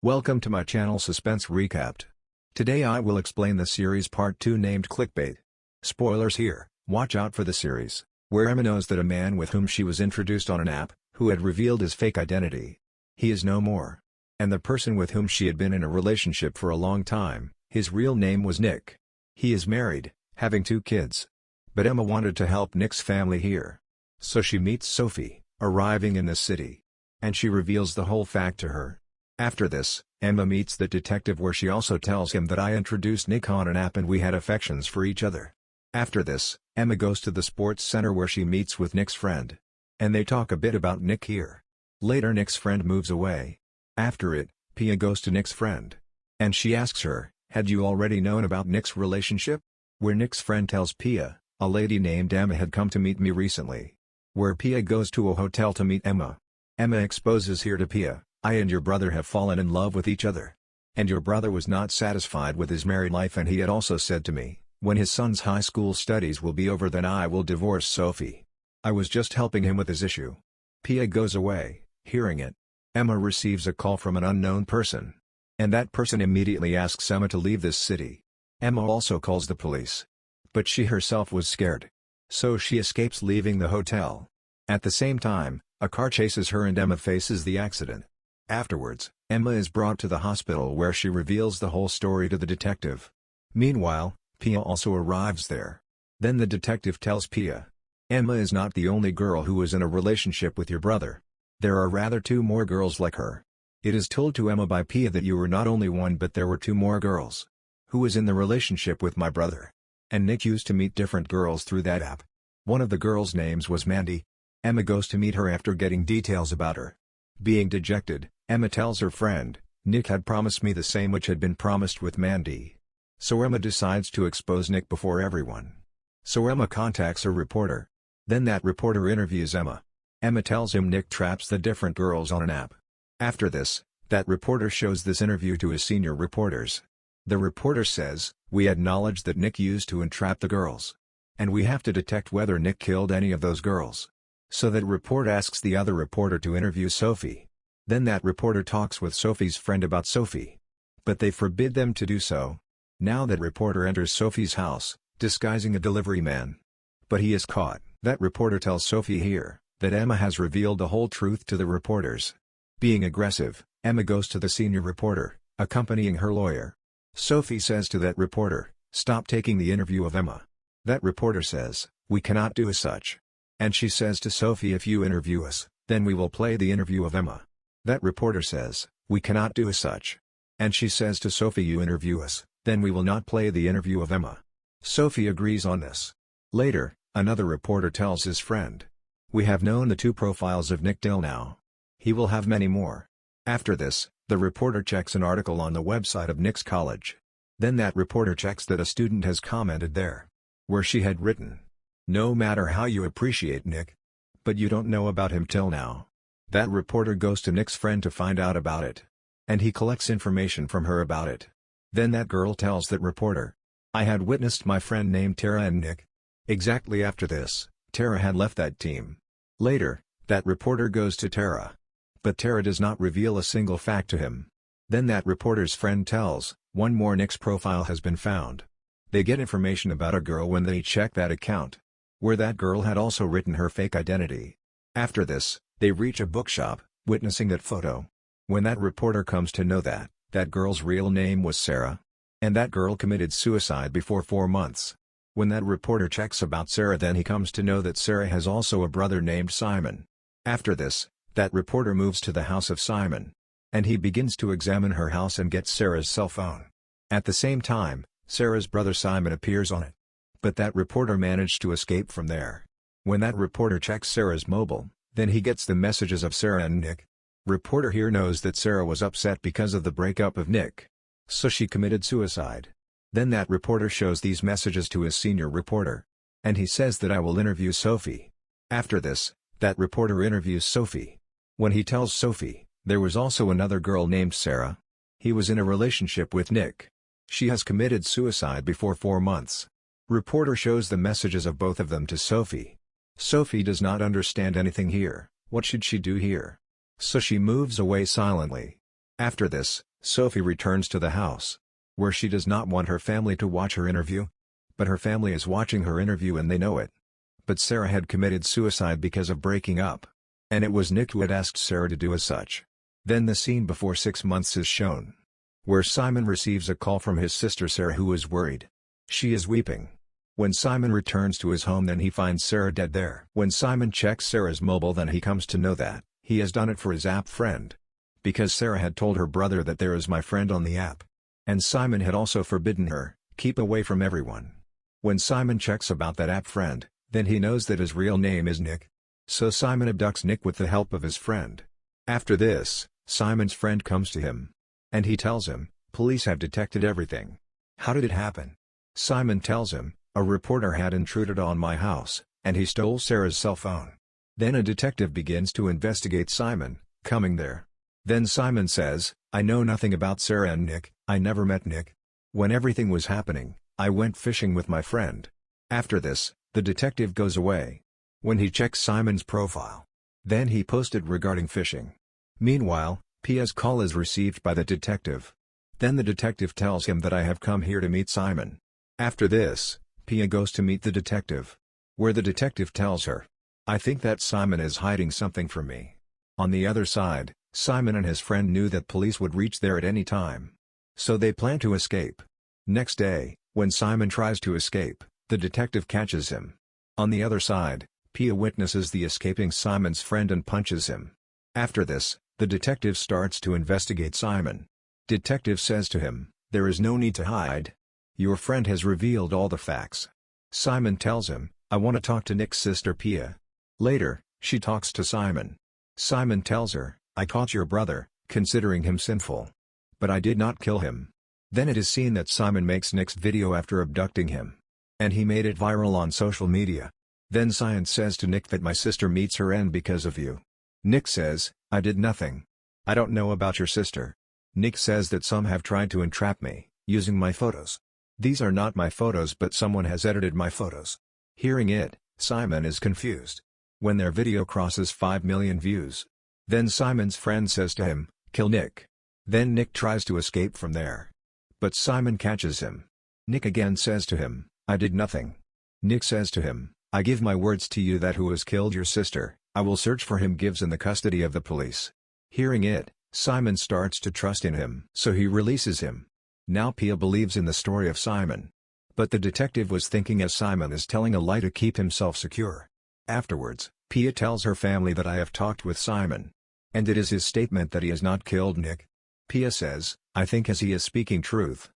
Welcome to my channel Suspense Recapped. Today I will explain the series part 2 named Clickbait. Spoilers here, watch out for the series, where Emma knows that a man with whom she was introduced on an app, who had revealed his fake identity, he is no more. And the person with whom she had been in a relationship for a long time, his real name was Nick. He is married, having 2 kids. But Emma wanted to help Nick's family here. So she meets Sophie, arriving in the city. And she reveals the whole fact to her. After this, Emma meets the detective where she also tells him that I introduced Nick on an app and we had affections for each other. After this, Emma goes to the sports center where she meets with Nick's friend. And they talk a bit about Nick here. Later Nick's friend moves away. After it, Pia goes to Nick's friend. And she asks her, had you already known about Nick's relationship? Where Nick's friend tells Pia, a lady named Emma had come to meet me recently. Where Pia goes to a hotel to meet Emma. Emma exposes here to Pia, I and your brother have fallen in love with each other. And your brother was not satisfied with his married life and he had also said to me, when his son's high school studies will be over then I will divorce Sophie. I was just helping him with his issue. Pia goes away, hearing it. Emma receives a call from an unknown person. And that person immediately asks Emma to leave this city. Emma also calls the police. But she herself was scared. So she escapes leaving the hotel. At the same time, a car chases her and Emma faces the accident. Afterwards, Emma is brought to the hospital where she reveals the whole story to the detective. Meanwhile, Pia also arrives there. Then the detective tells Pia, Emma is not the only girl who is in a relationship with your brother. There are rather 2 more girls like her. It is told to Emma by Pia that you were not only one but there were 2 more girls. Who is in the relationship with my brother. And Nick used to meet different girls through that app. One of the girls' names was Mandy. Emma goes to meet her after getting details about her. Being dejected, Emma tells her friend, Nick had promised me the same which had been promised with Mandy. So Emma decides to expose Nick before everyone. So Emma contacts a reporter. Then that reporter interviews Emma. Emma tells him Nick traps the different girls on an app. After this, that reporter shows this interview to his senior reporters. The reporter says, we acknowledge that Nick used to entrap the girls. And we have to detect whether Nick killed any of those girls. So that report asks the other reporter to interview Sophie. Then that reporter talks with Sophie's friend about Sophie. But they forbid them to do so. Now that reporter enters Sophie's house, disguising a delivery man. But he is caught. That reporter tells Sophie here, that Emma has revealed the whole truth to the reporters. Being aggressive, Emma goes to the senior reporter, accompanying her lawyer. Sophie says to that reporter, stop taking the interview of Emma. That reporter says, we cannot do as such. And she says to Sophie if you interview us, then we will play the interview of Emma. That reporter says, we cannot do as such. And she says to Sophie you interview us, then we will not play the interview of Emma. Sophie agrees on this. Later, another reporter tells his friend. We have known the 2 profiles of Nick till now. He will have many more. After this, the reporter checks an article on the website of Nick's college. Then that reporter checks that a student has commented there. Where she had written. No matter how you appreciate Nick. But you don't know about him till now. That reporter goes to Nick's friend to find out about it. And he collects information from her about it. Then that girl tells that reporter. I had witnessed my friend named Tara and Nick. Exactly after this, Tara had left that team. Later, that reporter goes to Tara. But Tara does not reveal a single fact to him. Then that reporter's friend tells, one more Nick's profile has been found. They get information about a girl when they check that account. Where that girl had also written her fake identity. After this, they reach a bookshop, witnessing that photo. When that reporter comes to know that, that girl's real name was Sarah. And that girl committed suicide before 4 months. When that reporter checks about Sarah then he comes to know that Sarah has also a brother named Simon. After this, that reporter moves to the house of Simon. And he begins to examine her house and gets Sarah's cell phone. At the same time, Sarah's brother Simon appears on it. But that reporter managed to escape from there. When that reporter checks Sarah's mobile, then he gets the messages of Sarah and Nick. Reporter here knows that Sarah was upset because of the breakup of Nick. So she committed suicide. Then that reporter shows these messages to his senior reporter. And he says that I will interview Sophie. After this, that reporter interviews Sophie. When he tells Sophie, there was also another girl named Sarah. He was in a relationship with Nick. She has committed suicide before 4 months. Reporter shows the messages of both of them to Sophie. Sophie does not understand anything here. What should she do here? So she moves away silently. After this, Sophie returns to the house, where she does not want her family to watch her interview. But her family is watching her interview and they know it. But Sarah had committed suicide because of breaking up. And it was Nick who had asked Sarah to do as such. Then the scene before 6 months is shown, where Simon receives a call from his sister Sarah, who is worried. She is weeping. When Simon returns to his home, then he finds Sarah dead there. When Simon checks Sarah's mobile, then he comes to know that he has done it for his app friend. Because Sarah had told her brother that there is my friend on the app. And Simon had also forbidden her, keep away from everyone. When Simon checks about that app friend, then he knows that his real name is Nick. So Simon abducts Nick with the help of his friend. After this, Simon's friend comes to him. And he tells him, police have detected everything. How did it happen? Simon tells him, a reporter had intruded on my house, and he stole Sarah's cell phone. Then a detective begins to investigate Simon, coming there. Then Simon says, I know nothing about Sarah and Nick, I never met Nick. When everything was happening, I went fishing with my friend. After this, the detective goes away. When he checks Simon's profile, then he posted regarding fishing. Meanwhile, Pia's call is received by the detective. Then the detective tells him that I have come here to meet Simon. After this, Pia goes to meet the detective, where the detective tells her, I think that Simon is hiding something from me. On the other side, Simon and his friend knew that police would reach there at any time. So they plan to escape. Next day, when Simon tries to escape, the detective catches him. On the other side, Pia witnesses the escaping Simon's friend and punches him. After this, the detective starts to investigate Simon. Detective says to him, there is no need to hide. Your friend has revealed all the facts. Simon tells him, I want to talk to Nick's sister Pia. Later, she talks to Simon. Simon tells her, I caught your brother, considering him sinful. But I did not kill him. Then it is seen that Simon makes Nick's video after abducting him. And he made it viral on social media. Then Simon says to Nick that my sister meets her end because of you. Nick says, I did nothing. I don't know about your sister. Nick says that some have tried to entrap me, using my photos. These are not my photos, but someone has edited my photos. Hearing it, Simon is confused. When their video crosses 5 million views, then Simon's friend says to him, kill Nick. Then Nick tries to escape from there. But Simon catches him. Nick again says to him, I did nothing. Nick says to him, I give my words to you that who has killed your sister, I will search for him, gives in the custody of the police. Hearing it, Simon starts to trust in him, so he releases him. Now Pia believes in the story of Simon. But the detective was thinking as Simon is telling a lie to keep himself secure. Afterwards, Pia tells her family that I have talked with Simon. And it is his statement that he has not killed Nick. Pia says, I think as he is speaking truth.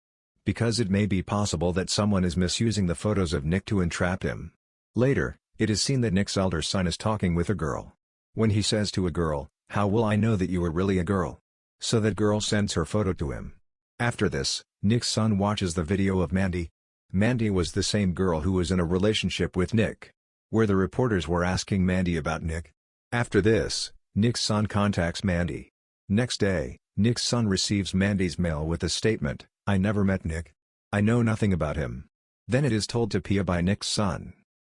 Because it may be possible that someone is misusing the photos of Nick to entrap him. Later, it is seen that Nick's elder son is talking with a girl. When he says to a girl, how will I know that you are really a girl? So that girl sends her photo to him. After this, Nick's son watches the video of Mandy. Mandy was the same girl who was in a relationship with Nick, where the reporters were asking Mandy about Nick. After this, Nick's son contacts Mandy. Next day, Nick's son receives Mandy's mail with a statement, I never met Nick. I know nothing about him. Then it is told to Pia by Nick's son.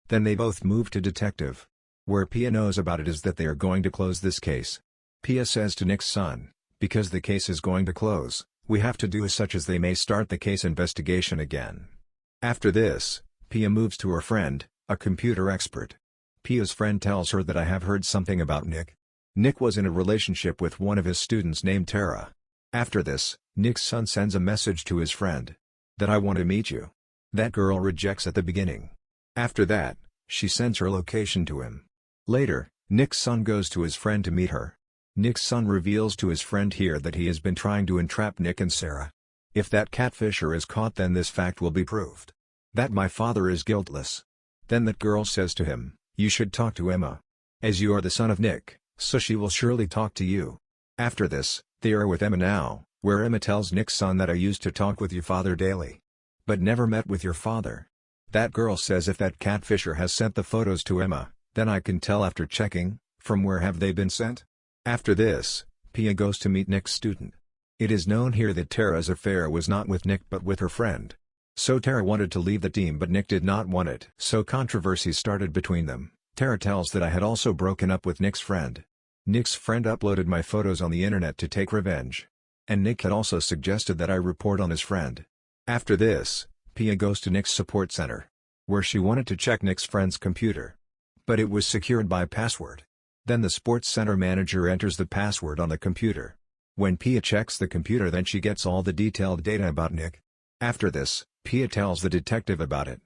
Then they both move to detective. Where Pia knows about it is that they are going to close this case. Pia says to Nick's son, because the case is going to close, we have to do as such as they may start the case investigation again. After this, Pia moves to her friend, a computer expert. Pia's friend tells her that I have heard something about Nick. Nick was in a relationship with one of his students named Tara. After this, Nick's son sends a message to his friend. That I want to meet you. That girl rejects at the beginning. After that, she sends her location to him. Later, Nick's son goes to his friend to meet her. Nick's son reveals to his friend here that he has been trying to entrap Nick and Sarah. If that catfisher is caught, then this fact will be proved. That my father is guiltless. Then that girl says to him, you should talk to Emma. As you are the son of Nick, so she will surely talk to you. After this, they are with Emma now, where Emma tells Nick's son that I used to talk with your father daily. But never met with your father. That girl says if that catfisher has sent the photos to Emma, then I can tell after checking, from where have they been sent? After this, Pia goes to meet Nick's student. It is known here that Tara's affair was not with Nick but with her friend. So Tara wanted to leave the team but Nick did not want it. So controversy started between them. Tara tells that I had also broken up with Nick's friend. Nick's friend uploaded my photos on the internet to take revenge. and Nick had also suggested that I report on his friend. After this, Pia goes to Nick's support center, where she wanted to check Nick's friend's computer. But it was secured by password. Then the sports center manager enters the password on the computer. When Pia checks the computer, then she gets all the detailed data about Nick. After this, Pia tells the detective about it.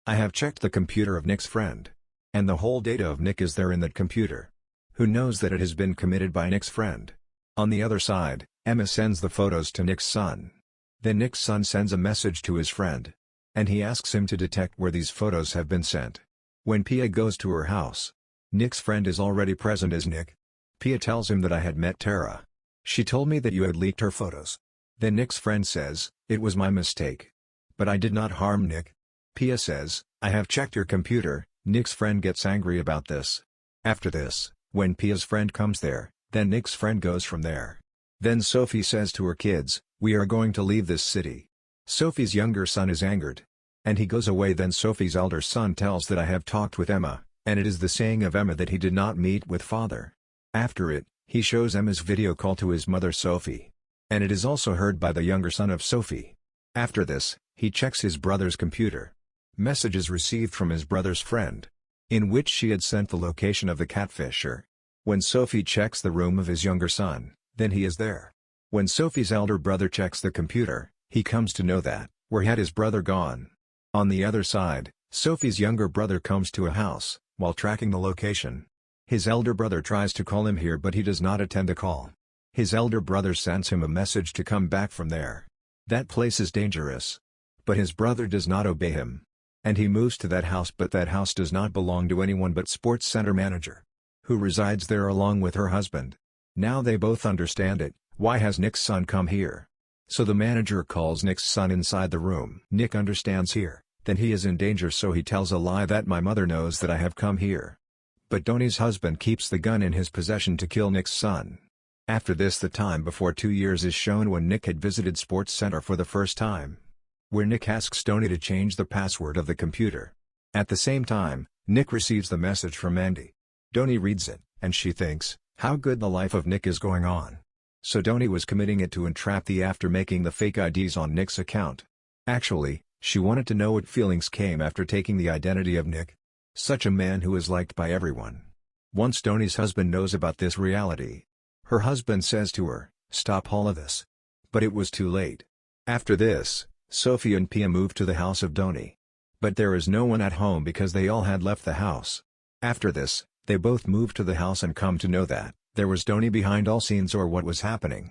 I have checked the computer of Nick's friend, and the whole data of Nick is there in that computer. Who knows that it has been committed by Nick's friend? On the other side, Emma sends the photos to Nick's son. Then Nick's son sends a message to his friend, and he asks him to detect where these photos have been sent. When Pia goes to her house, Nick's friend is already present as Nick. Pia tells him that I had met Tara. She told me that you had leaked her photos. Then Nick's friend says, it was my mistake. But I did not harm Nick. Pia says, I have checked your computer. Nick's friend gets angry about this. After this, when Pia's friend comes there, then Nick's friend goes from there. Then Sophie says to her kids, we are going to leave this city. Sophie's younger son is angered, and he goes away. Then Sophie's elder son tells that I have talked with Emma, and it is the saying of Emma that he did not meet with father. After it, he shows Emma's video call to his mother Sophie, and it is also heard by the younger son of Sophie. After this, he checks his brother's computer. Messages received from his brother's friend, in which she had sent the location of the catfisher. When Sophie checks the room of his younger son, then he is there. When Sophie's elder brother checks the computer, he comes to know that, where had his brother gone? On the other side, Sophie's younger brother comes to a house, while tracking the location. His elder brother tries to call him here, but he does not attend the call. His elder brother sends him a message to come back from there. That place is dangerous. But his brother does not obey him, and he moves to that house, but that house does not belong to anyone but sports center manager, who resides there along with her husband. Now they both understand it. Why has Nick's son come here? So the manager calls Nick's son inside the room. Nick understands here, then he is in danger, so he tells a lie that my mother knows that I have come here. But Donnie's husband keeps the gun in his possession to kill Nick's son. After this, the time before 2 years is shown when Nick had visited Sports Center for the first time, where Nick asks Donnie to change the password of the computer. At the same time, Nick receives the message from Andy. Donnie reads it, and she thinks, how good the life of Nick is going on. So Donnie was committing it to entrap the after making the fake IDs on Nick's account. Actually, she wanted to know what feelings came after taking the identity of Nick. Such a man who is liked by everyone. Once Donnie's husband knows about this reality, her husband says to her, stop all of this. But it was too late. After this, Sophie and Pia moved to the house of Donnie. But there is no one at home because they all had left the house. After this, they both moved to the house and come to know that there was Donnie behind all scenes or what was happening.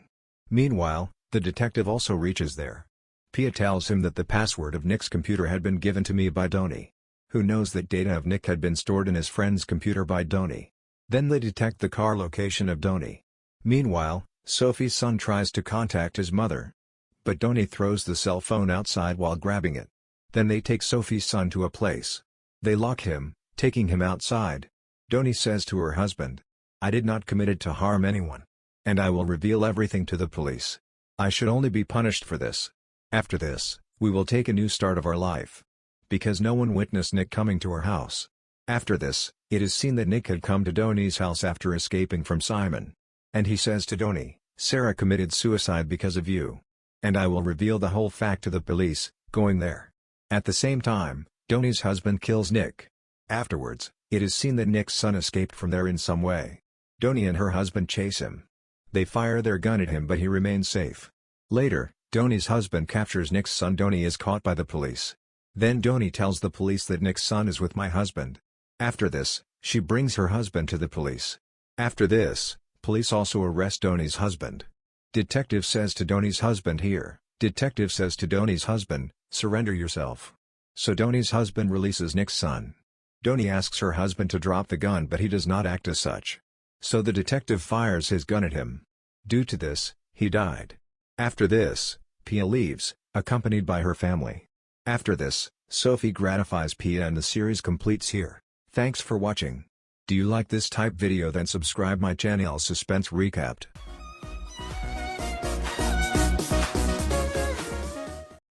Meanwhile, the detective also reaches there. Pia tells him that the password of Nick's computer had been given to me by Donnie, who knows that data of Nick had been stored in his friend's computer by Donnie. Then they detect the car location of Donnie. Meanwhile, Sophie's son tries to contact his mother, but Donnie throws the cell phone outside while grabbing it. Then they take Sophie's son to a place. They lock him, taking him outside. Donnie says to her husband, I did not commit it to harm anyone, and I will reveal everything to the police. I should only be punished for this. After this, we will take a new start of our life. Because no one witnessed Nick coming to our house. After this, it is seen that Nick had come to Donnie's house after escaping from Simon. And he says to Donnie, Sarah committed suicide because of you. And I will reveal the whole fact to the police, going there. At the same time, Donnie's husband kills Nick. Afterwards, it is seen that Nick's son escaped from there in some way. Donnie and her husband chase him. They fire their gun at him, but he remains safe. Later, Donnie's husband captures Nick's son. Donnie is caught by the police. Then Donnie tells the police that Nick's son is with my husband. After this, she brings her husband to the police. After this, police also arrest Donnie's husband. Detective says to Donnie's husband here, Detective says to Donnie's husband, surrender yourself. So Donnie's husband releases Nick's son. Donnie asks her husband to drop the gun, but he does not act as such. So the detective fires his gun at him. Due to this, he died. After this, Pia leaves, accompanied by her family. After this, Sophie gratifies Pia and the series completes here. Thanks for watching. Do you like this type video? Then subscribe my channel Suspense Recapped.